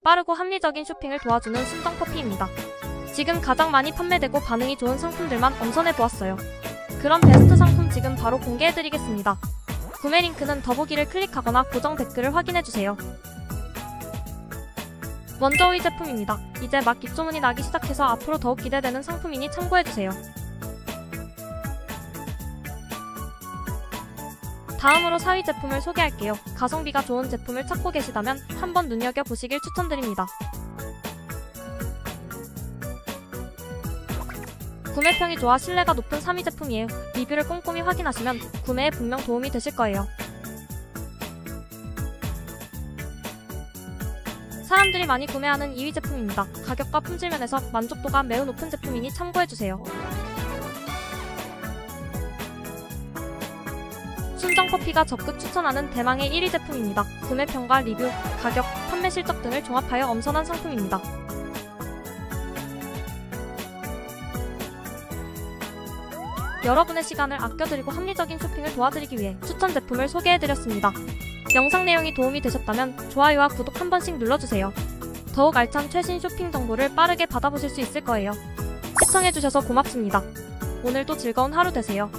빠르고 합리적인 쇼핑을 도와주는 순정커피입니다. 지금 가장 많이 판매되고 반응이 좋은 상품들만 엄선해보았어요. 그럼 베스트 상품 지금 바로 공개해드리겠습니다. 구매 링크는 더보기를 클릭하거나 고정 댓글을 확인해주세요. 먼저 이 제품입니다. 이제 막 입소문이 나기 시작해서 앞으로 더욱 기대되는 상품이니 참고해주세요. 다음으로 4위 제품을 소개할게요. 가성비가 좋은 제품을 찾고 계시다면 한번 눈여겨보시길 추천드립니다. 구매평이 좋아 신뢰가 높은 3위 제품이에요. 리뷰를 꼼꼼히 확인하시면 구매에 분명 도움이 되실 거예요. 사람들이 많이 구매하는 2위 제품입니다. 가격과 품질 면에서 만족도가 매우 높은 제품이니 참고해주세요. 순정커피가 적극 추천하는 대망의 1위 제품입니다. 구매평과 리뷰, 가격, 판매 실적 등을 종합하여 엄선한 상품입니다. 여러분의 시간을 아껴드리고 합리적인 쇼핑을 도와드리기 위해 추천 제품을 소개해드렸습니다. 영상 내용이 도움이 되셨다면 좋아요와 구독 한 번씩 눌러주세요. 더욱 알찬 최신 쇼핑 정보를 빠르게 받아보실 수 있을 거예요. 시청해주셔서 고맙습니다. 오늘도 즐거운 하루 되세요.